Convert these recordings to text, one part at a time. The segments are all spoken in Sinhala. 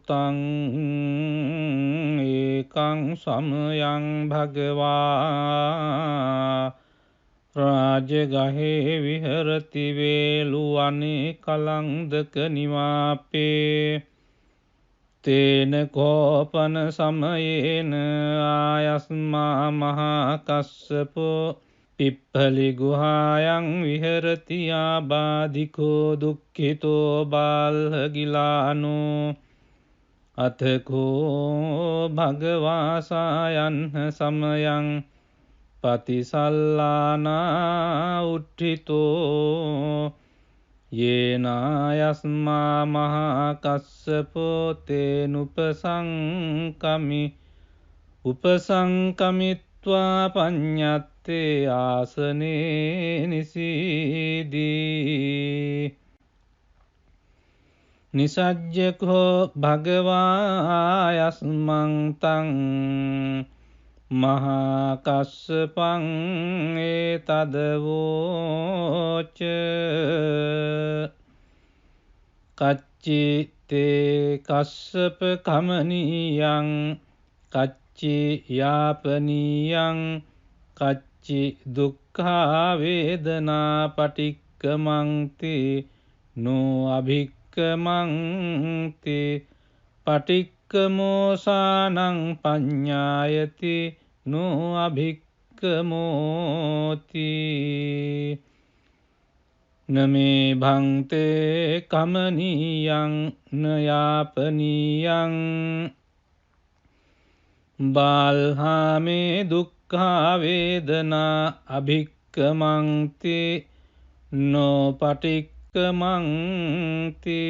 භූතං ඒකං සමයං භගවා රාජගහේ විහරති වේලුවනේ කලන්දක නිවාපේ තේන කෝපන සමයේන ආයස්මා මහා කස්සපෝ පිප්ඵලි ගුහායන් විහෙරති ආබාධිකෝ දුක්ඛිතෝ බාල්හගිලානෝ අතකෝ භගවාසායන්හ සමයං පතිසල්ලානා උට්ඨිතෝ යේනායස්මා මහා කස්සපෝ තේනුපසංකමි උපසංකමිත්වා පඤ්ඤත්තේ ආසනේ නිසීදී නිසජ්ජකෝ භගවායස්මං තං මහා කස්සපං ඒතදවෝච කච්චි තේ කස්සප කමනීයං කච්චි යාපනීයං කච්චි දුක්ඛා වේදනා පටික්කමන්ති නෝ අභික්කමන්ති පටික්කමෝසානං පඤ්ඤායති නෝ අභික්කමෝති නමේ භන්තේ කමනීයං නයාපනීයං බාල්හාමේ දුක්ඛා වේදනා අභික්කමන්ති නෝ පටික්කමන්ති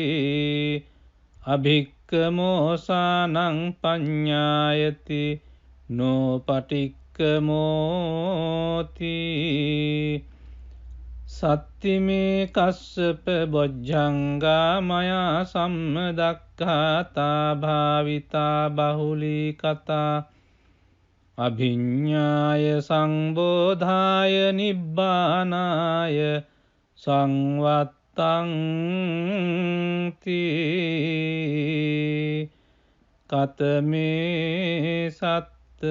අභික්කමෝසානං පඤ්ඤායති නෝ පටික්කමෝති සත්තිමේ කස්සප බොජ්ජංගා මයා සම්මදක්ඛාතා භාවිතා බහුලී කතා අභිඤ්ඤාය සංබෝධාය නිබ්බානාය සංවත්තං තී කතමේ සත්ත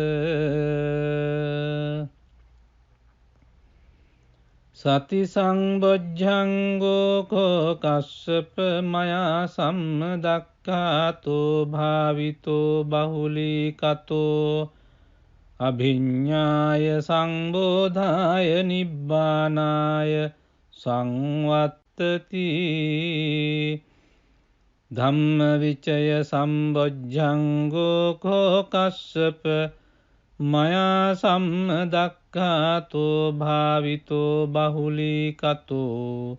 සති සංබොජ්ජංගෝ කෝ කස්සප මයා සම්මදක්ඛාතෝ භාවිතෝ බහුලී කතෝ අභිඤ්ඤාය සංබෝධාය නිබ්බානාය සංවත්තති ධම්මවිචය සම්බොජ්ජංගෝ කෝ කස්සප මයා සම්මදක්ඛාතෝ භාවිතෝ බහුලී කතෝ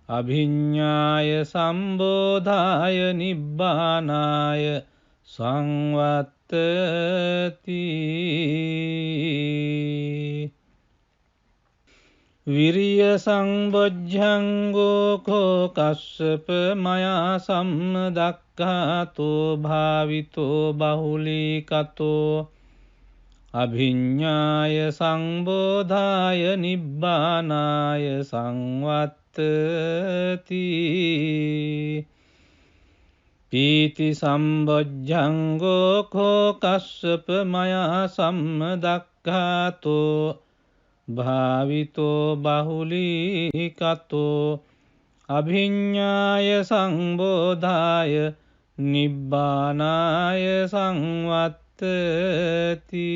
අභිඤ්ඤාය සම්බෝධාය නිබ්බානාය සංවත්තති විරිය සංබොජ්ජංගෝ කෝ කස්සප මයා සම්මදක්ඛාතෝ භාවිතෝ බහුලී කතෝ අභිඤ්ඤාය සංබෝධාය නිබ්බානාය සංවත්තති පීති සම්බොජ්ජංගෝ කෝ කස්සප මයා සම්මදක්ඛාතෝ භාවිතෝ බහුලී කතෝ අභිඤ්ඤාය සංබෝධාය නිබ්බානාය සංවත්තති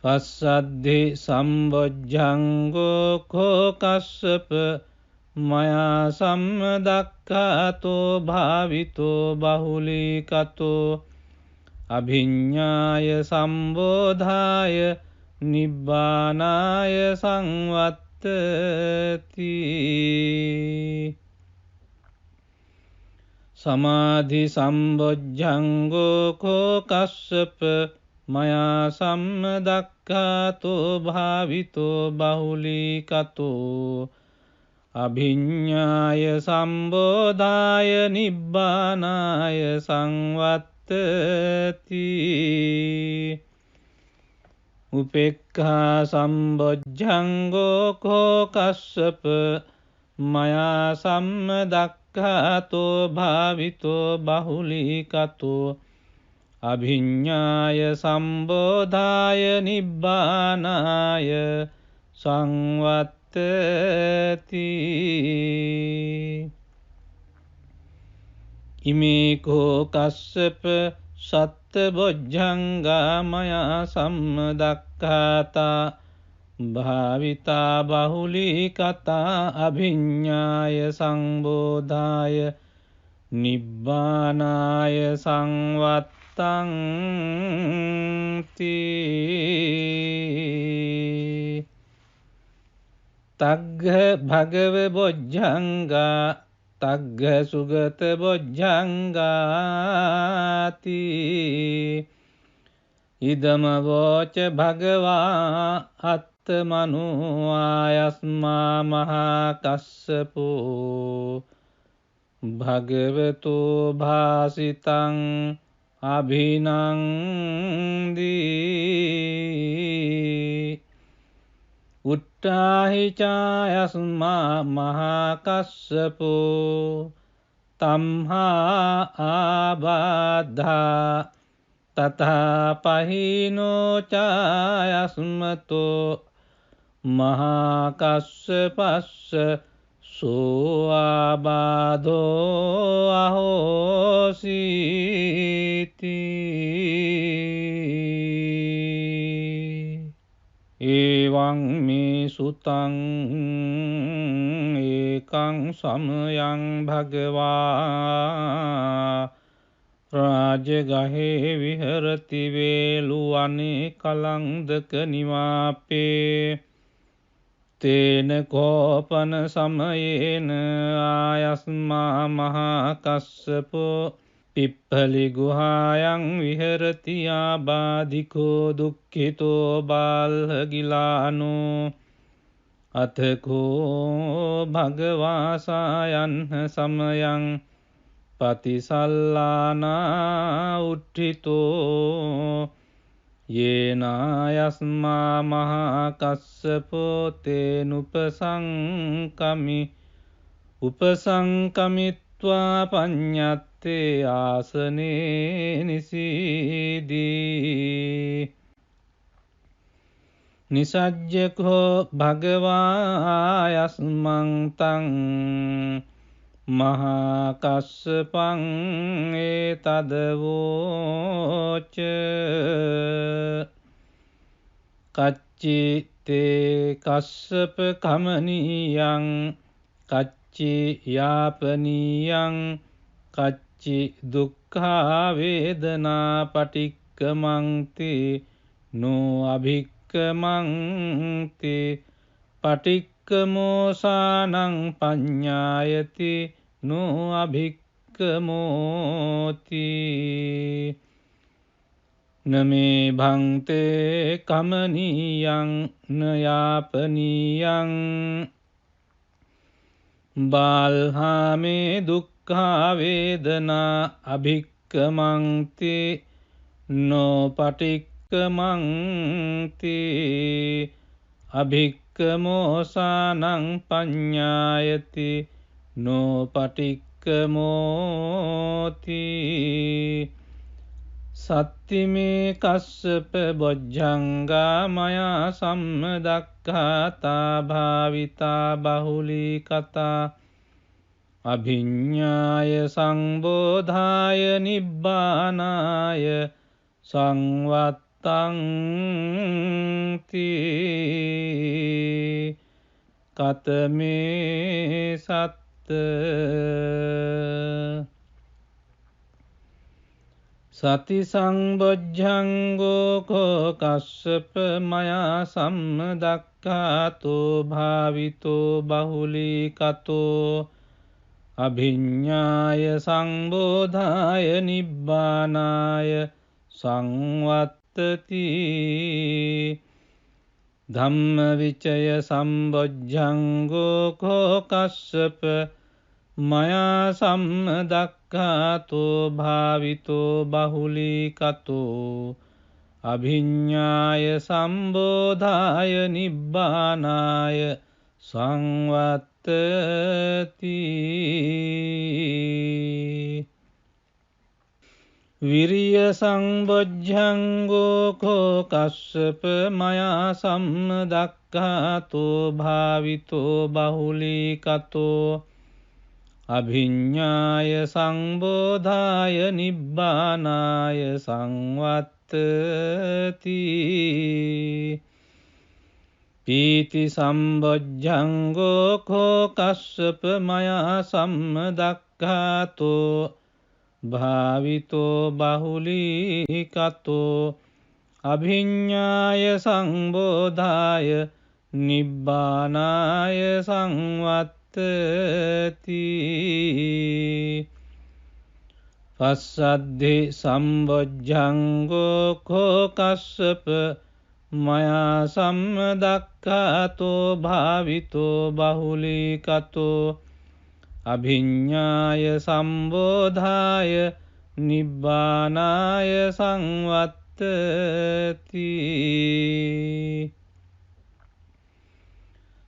පස්සද්ධි සම්බොජ්ජංගෝ කෝ කස්සප මයා සම්මදක්ඛාතෝ භාවිතෝ බහුලී කතෝ අභිඤ්ඤාය සම්බෝධාය නිබ්බානාය සංවත්තති සමාධි සම්බොජ්ජංගෝ කෝ කස්සප මයා සම්මදක්ඛාතෝ භාවිතෝ බහුලී කතෝ අභිඤ්ඤාය සම්බෝධාය නිබ්බානාය සංවත්තති උපේක්ඛා සම්බොජ්ජංගෝ කෝ කස්සප මයා සම්මදක්ඛාතෝ සම්බොජ්ජංගෝකස්සප මයා සම්දක්ඛාතෝ භාවිතෝ බහුලීකතෝ අභිඤ්ඤාය සම්බෝධාය නිබ්බානාය සංවත්තති ඉමේකෝ කස්සප සත්තබොජ්ජංගා මයා සම්මදක්ඛාතා භාවිතා බහුලීකතා අභිඤ්ඤාය සංබෝධාය නිබ්බානාය සංවත්තං තග්ග භගව බොජ්ජංගා තග්ග සුගත බොජ්ජංගාති ඉදම වෝච භගවා අත්තමනු ආයස්මා මහා කස්සපෝ භගවතු භාසිතං අභිනන්දී උට්ටාහි චායස්මා මහා කස්සපෝ තම්හා ආබාධා තථා පහිනෝ චායස්මතෝ මහා කස්සපස්ස සෝ ආබාධෝ අහෝසීති එවං මේ සුතං ඒකං සමයං භගවා රාජගහේ විහරති වේලුවනේ කලංදක නිවාපේ තේන කෝපන සමයේන ආයස්මා මහා කස්සපෝ පිප්පලි ගුහායන් විහරති ආබාධිකෝ දුක්ඛිතෝ බාල්හගිලානෝ අතකෝ භගවාසායන් සමයං පතිසල්ලානා උට්ඨිතෝ යේනායස්මා මහා කස්සපෝ තේනුපසංකමි උපසංකමිත්වා පඤ්ඤත්තේ ආසනේ නිසීදී නිසජ්ජකෝ භගවායස්මං තං මහා කස්සපං ඒතදවෝච කච්චි තේ කස්සප කමනීයං කච්චි යාපනීයං කච්චි දුක්ඛා වේදනා පටික්කමන්ති නෝ අභික්කමන්ති පටික්කමෝසානං පඤ්ඤායති නෝ අභික්කමෝති නමේ භන්තේ කමනීයං නයාපනීයං බාල්හාමේ දුක්ඛා වේදනා අභික්කමන්ති නෝ පටික්කමන්ති අභික්කමෝසානං පඤ්ඤායති නෝ පටික්කමෝති සත්තිමේ කස්සප බොජ්ජංගා මයා සම්මදක්ඛාතා භාවිතා බහුලීකතා අභිඤ්ඤාය සංබෝධාය නිබ්බානාය සංවත්තං කතමේ සත්ත සති සංබොජ්ජංගෝ කෝ කස්සප මයා සම්මදක්ඛාතෝ භාවිතෝ බහුලීකතෝ අභිඤ්ඤාය සංබෝධාය නිබ්බානාය සංවත්තති ධම්මවිචය සම්බොජ්ජංගෝ කෝ කස්සප මයා සම්මදක්ඛාතෝ භාවිතෝ බහුලීකතෝ අභිඤ්ඤාය සම්බෝධාය නිබ්බානාය සංවත්තති විරිය සංබොජ්ජංගෝ කෝ කස්සප මයා සම්මදක්ඛාතෝ භාවිතෝ බහුලීකතෝ අභිඤ්ඤාය සංබෝධාය නිබ්බානාය සංවත්තති පීති සම්බොජ්ජංගෝ කෝ කස්සප මයා සම්මදක්ඛාතෝ භාවිතෝ බහුලීකතෝ අභිඤ්ඤාය සංබෝධාය නිබ්බානාය සංවත්තති පස්සද්ධි සම්බොජ්ජංගෝ කෝ කස්සප මයා සම්මදක්ඛාතෝ භාවිතෝ බහුලීකතෝ අභිඤ්ඤාය සම්බෝධාය නිබ්බානාය සංවත්තති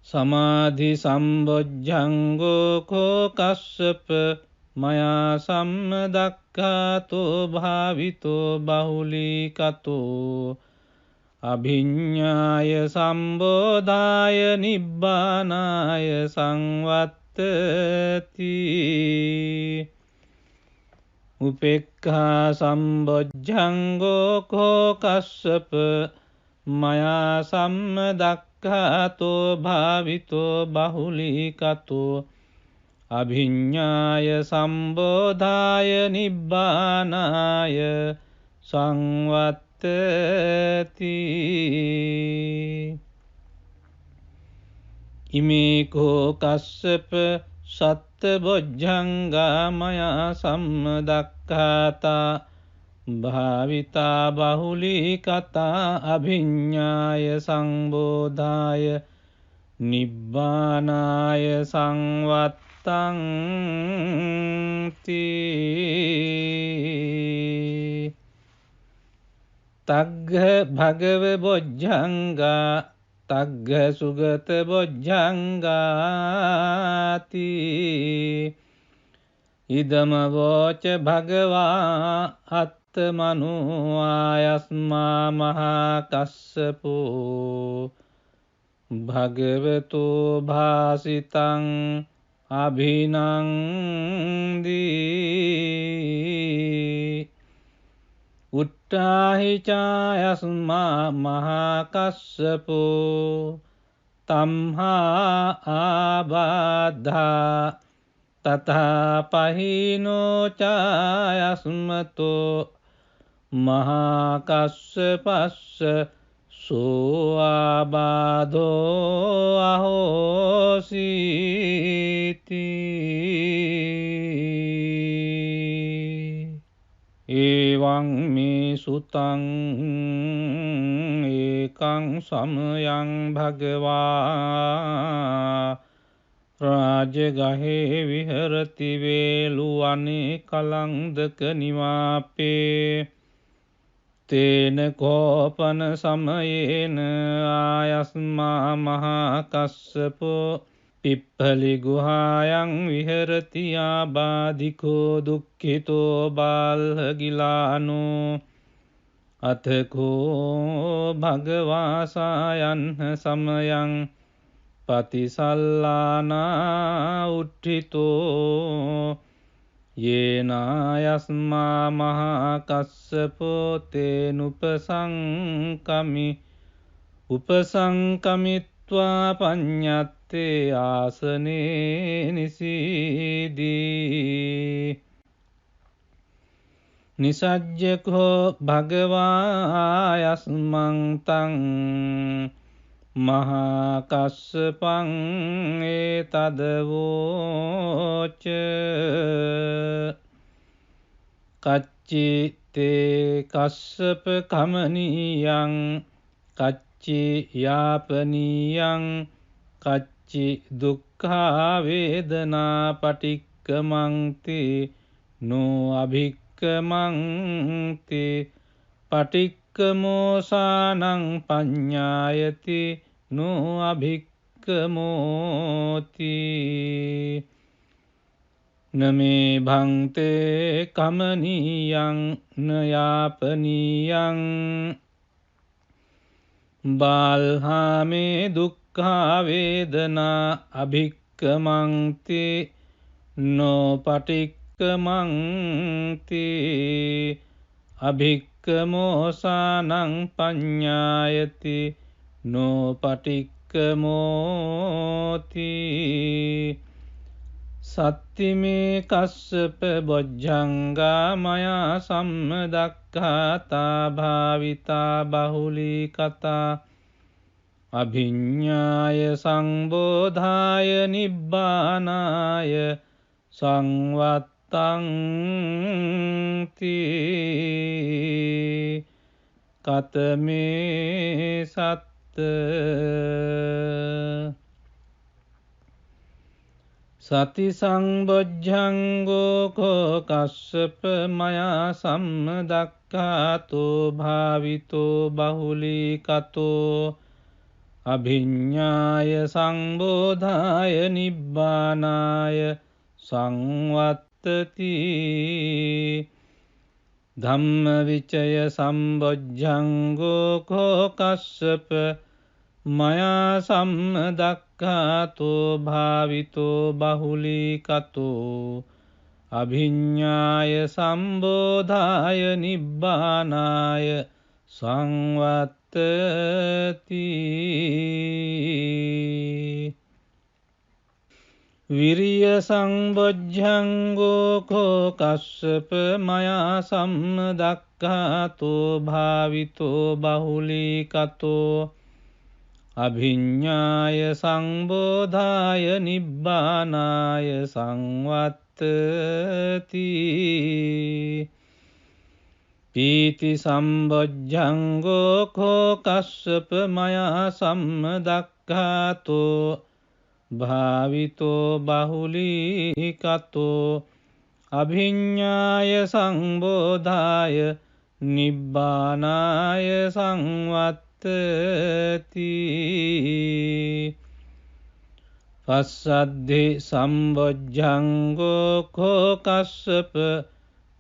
සමාධි සම්බොජ්ජංගෝ කෝ කස්සප මයා සම්මදක්ඛාතෝ භාවිතෝ බහුලීකතෝ අභිඤ්ඤාය සම්බෝධාය නිබ්බානාය සංවත්තති උපේක්ඛා සම්බොජ්ජංගෝ කෝ කස්සප මයා සම්මදක්ඛාතෝ භාවිතෝ බහුලීකතෝ අභිඤ්ඤාය සම්බෝධාය නිබ්බානාය සංවත්තති ඉමේ කෝ කස්සප සත්බොජ්ජංගා මයා සම්මදක්ඛාතා භාවිතා බහුලීකතා අභිඤ්ඤාය සංබෝධාය නිබ්බානාය සංවත්තංති තග්ග භගව බොජ්ජංගා තග්ග සුගත බොජ්ජංගාති ඉදම වෝච භගවා අත්තමනෝ ආයස්මා මහා කස්සපෝ භගවතු භාසිතං අභිනන්දී උට්ඨාහි චායස්මා මහා කස්සපෝ තම්හා ආබාධා තථා පහිනෝ චායස්මතෝ මහා කස්සපස්ස සෝ ආබාධෝ අහෝසීති එවං මේ සුතං ඒකං සමයං භගවා රාජගහේ විහරති වේලුවනේ කලංදක නිවාපේ තේන කෝපන සමයේන ආයස්මා මහා කස්සපෝ පිප්ඵලි ගුහායන් විහෙරති ආබාධිකෝ දුක්ඛිතෝ බාල්හගිලානෝ අතකෝ භගවාසායන් සමයං පතිසල්ලානා උට්ඨිතෝ යේනායස්මා මහා කස්සපෝ තේනුපසංකමි උපසංකමිත්වා පඤ්ඤත්තේ ආසනේ නිසීදී නිසජ්ජකෝ භගවායස්මං තං මහා කස්සපං ඒතදවෝච කච්චි තේ කස්සප කමනීයං කච්චි යාපනීයං කච්චි දුක්ඛා වේදනා පටික්කමන්ති නෝ අභික්කමන්ති පටික්කමෝසානං පඤ්ඤායති නෝ අභික්කමන්ති අභික්කමෝති නමේ භංතේ කමනීයං නයාපනීයං බාල්හාමේ දුක්ඛා වේදනා අභික්කමන්ති නොපටික්කමන්ති අභික්කමෝසානං පඤ්ඤායති නොපටික්කමෝති සත්තිමේ කස්සප බොජ්ජංගා මයා සම්මදක්ඛාතා භාවිතා බහුලී කතා අභිඤ්ඤාය සංබෝධාය නිබ්බානාය සංවත්තං තී කතමේ සත්ත සති සංබොජ්ජංගෝ කෝ කස්සප මයා සම්මදක්ඛාතෝ භාවිතෝ බහුලී කතෝ අභිඤ්ඤාය සංබෝධාය නිබ්බානාය සංවත්තති ධම්මවිචය සම්බොජ්ජංගෝ කෝ කස්සප මයා සම්මදක්ඛාතෝ භාවිතෝ බහුලී කතෝ අභිඤ්ඤාය සම්බෝධාය නිබ්බානාය සංවත්තති විරිය සංබොජ්ජංගෝ කෝ කස්සප මයා සම්මදක්ඛාතෝ භාවිතෝ බහුලී කතෝ අභිඤ්ඤාය සංබෝධාය නිබ්බානාය සංවත්තති පීති සම්බොජ්ජංගෝ කෝ කස්සප මයා සම්මදක්ඛාතෝ භාවිතෝ බහුලී කතෝ අභිඤ්ඤාය සංබෝධාය නිබ්බානාය සංවත්තති පස්සද්ධි සම්බොජ්ජංගෝ කෝ කස්සප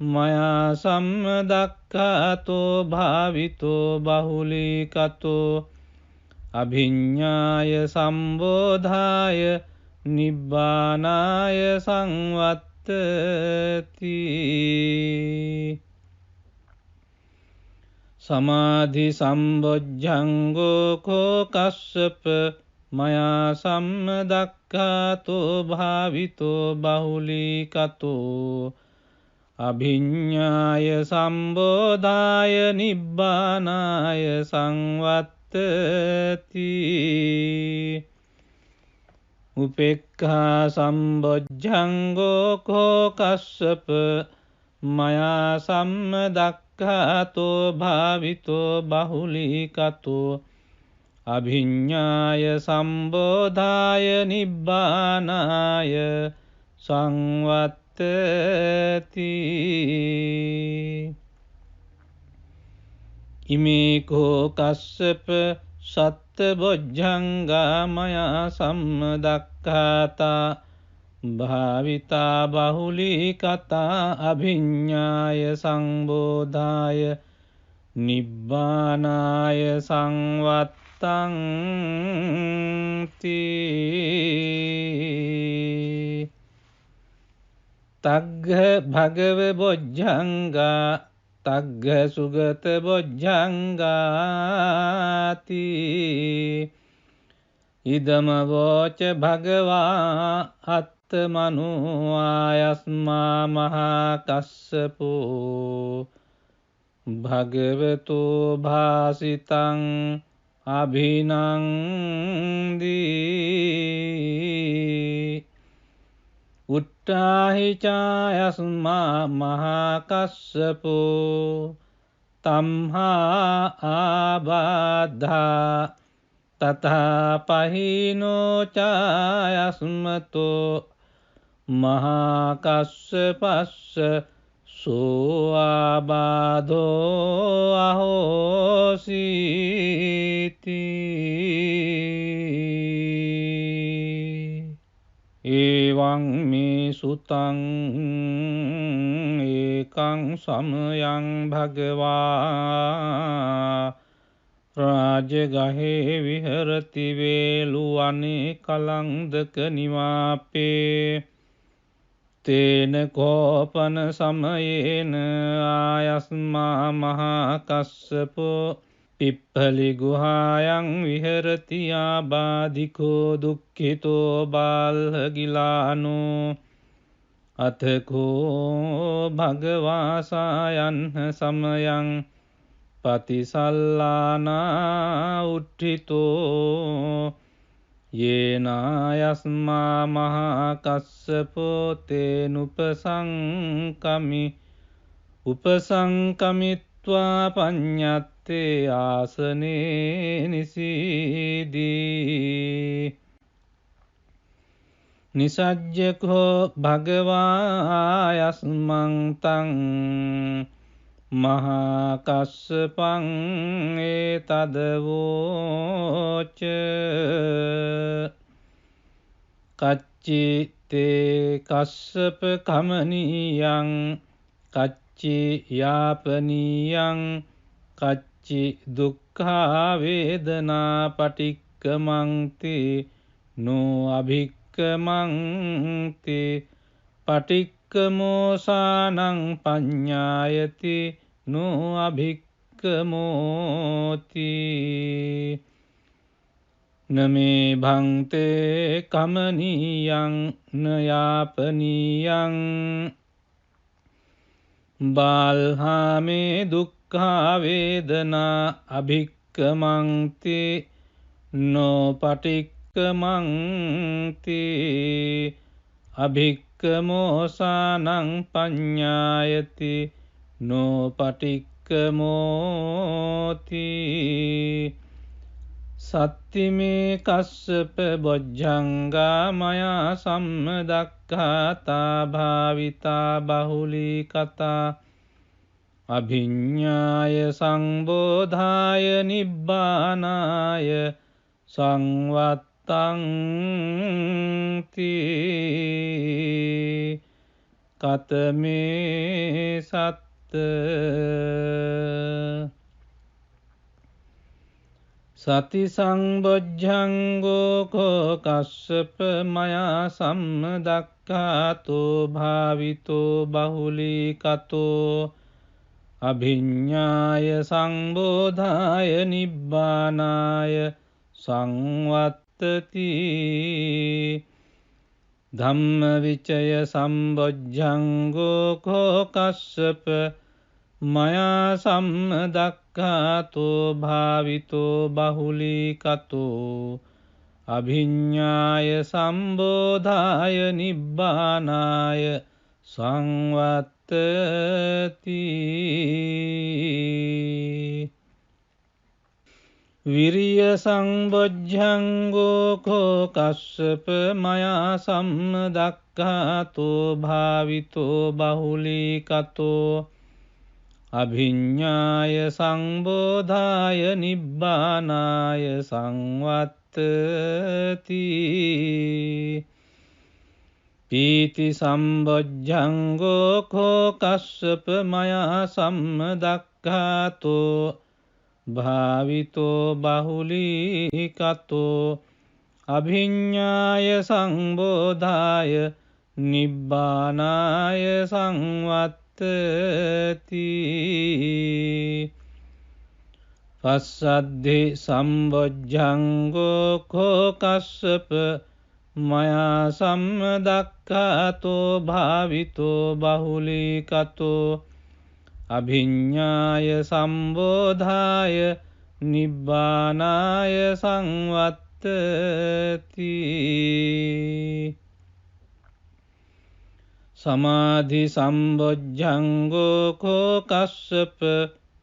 මයා සම්මදක්ඛාතෝ භාවිතෝ බහුලී කතෝ අභිඤ්ඤාය සම්බෝධාය නිබ්බානාය සංවත්තති සමාධි සම්බොජ්ජංගෝ කෝ කස්සප මයා සම්මදක්ඛාතෝ භාවිතෝ බහුලී කතෝ අභිඤ්ඤාය සම්බෝධාය නිබ්බානාය සංවත්තති උපේක්ඛා සම්බොජ්ජංගෝ කෝ කස්සප මයා සම්මදක්ඛාතෝ භාවිතෝ බහුලී කතෝ අභිඤ්ඤාය සම්බෝධාය නිබ්බානාය සංවත්තති ඉමේ කෝ කස්සප සත්ත බොජ්ජංගා මයා සම්මදක්ඛාතා භාවිතා බහුලී කතා අභිඤ්ඤාය සංබෝධාය නිබ්බානාය සංවත්තං තී තග්ග භගව බොජ්ජංගා තග්ග සුගත බොජ්ජංගාති ඉදම වෝච භගවා අත්තමනු ආයස්මා මහා කස්සපෝ භගවතු භාසිතං අභිනන්දී උට්ඨාහි චායස්මා මහා කස්සපෝ තම්හා ආබාධා තථා පහිනෝ චායස්මතෝ මහා කස්සපස්ස සෝ ආබාධෝ අහෝසීති ඒකං මේ සුතං ඒකං සමයං භගවා රාජගහේ විහරති වේලුවනේ කලන්දක නිවාපේ තේන කෝපන සමයේන ආයස්මා මහා කස්සපෝ පිප්ඵලි ගුහායන් විහෙරති ආබාධිකෝ දුක්ඛිතෝ බාල්හගිලානෝ අතකෝ භගවාසායන් සමයං පතිසල්ලානා උට්ඨිතෝ යේනායස්මා මහා කස්සපෝ තේනුපසංකමි උපසංකමිත්වා පඤ්ඤත්තේ ආසනේ නිසීදී නිසජ්ජකෝ භගවායස්මං තං මහා කස්සපං ඒතදවෝච කච්චිතේ කස්සප කමනීයං කච්චි යාපනීයං කච්චි දුක්ඛා වේදනා පටික්කමන්ති නෝ අභික්කමන්ති පටික්කමෝසානං පඤ්ඤායති නෝ අභික්කමෝති නමේ භන්තේ කමනීයං නයාපනීයං බාල්හාමේ දුක්ඛා වේදනා අභික්කමන්ති නෝ පටික්කමන්ති අභික්කමෝසානං පඤ්ඤායති නෝ පටික්කමෝති සත්තිමේ කස්සප බොජ්ජංගා මයා සම්මදක්ඛාතා භාවිතා බහුලී කතා අභිඤ්ඤාය සංබෝධාය නිබ්බානාය සංවත්තං තී කතමේ සත්ත සති සංබොජ්ජංගෝ කෝ කස්සප මයා සම්මදක්ඛාතෝ භාවිතෝ බහුලී කතෝ අභිඤ්ඤාය සංබෝධාය නිබ්බානාය සංවත්තති ධම්මවිචය සම්බොජ්ජංගෝ කෝ කස්සප මයා සම්මදක්ඛාතෝ භාවිතෝ බහුලී කතෝ අභිඤ්ඤාය සම්බෝධාය නිබ්බානාය සංවත්තති විරිය සංබොජ්ජංගෝ කෝ කස්සප මයා සම්මදක්ඛාතෝ භාවිතෝ බහුලී කතෝ අභිඤ්ඤාය සංබෝධාය නිබ්බානාය සංවත්තති පීති සම්බොජ්ජංගෝ කෝ කස්සප මයා සම්මදක්ඛාතෝ භාවිතෝ බහුලී කතෝ අභිඤ්ඤාය සංබෝධාය නිබ්බානාය සංවත්තති පස්සද්ධි සම්බොජ්ජංගෝ කෝ කස්සප මයා සම්මදක්ඛාතෝ භාවිතෝ බහුලී කතෝ අභිඤ්ඤාය සම්බෝධාය නිබ්බානාය සංවත්තති සමාධි සම්බොජ්ජංගෝ කෝ කස්සප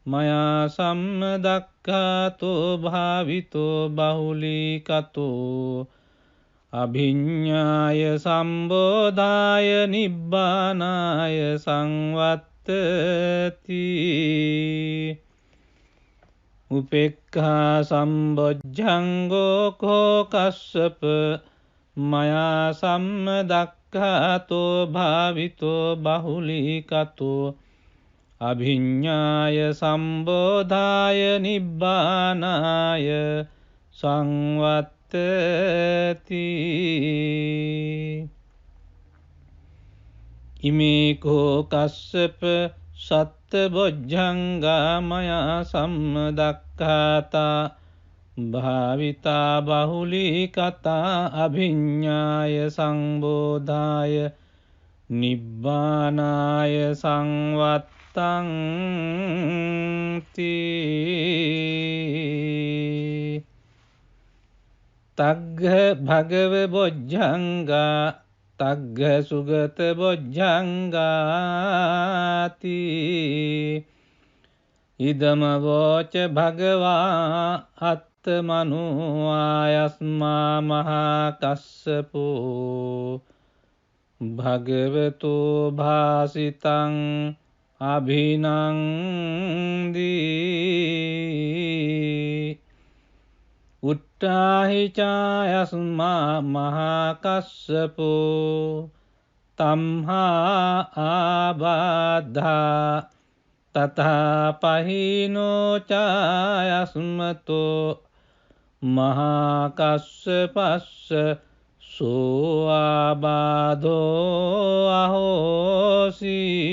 මයා සම්මදක්ඛාතෝ භාවිතෝ බහුලී කතෝ අභිඤ්ඤාය සම්බෝධාය නිබ්බානාය සංවත්තති උපේක්ඛා සම්බොජ්ජංගෝ කෝ කස්සප මයා සම්මදක්ඛාතෝ භාවිතෝ බහුලීකතෝ අභිඤ්ඤාය සම්බෝධාය නිබ්බානාය සංවත්තති. ඉමේකෝ කස්සප සත්ත බොජ්ජංගා මයා සම්මදක්ඛාතා භාවිතා බහුලී කතා අභිඤ්ඤාය සංබෝධාය නිබ්බානාය සංවත්තං තී. තග්ග භගව බොජ්ජංගා තග්ග සුගත බොජ්ජංගාති. ඉදම වෝච භගවා අත්තමනු ආයස්මා මහා කස්සපෝ භගවතු භාසිතං අභිනන්දී. උට්ටාහි චායස්මා මහා කස්සපෝ තම්හා ආබාධා තථා පහිනෝ චායස්මතෝ මහා කස්සපස්ස සෝ ආබාධෝ අහෝසී.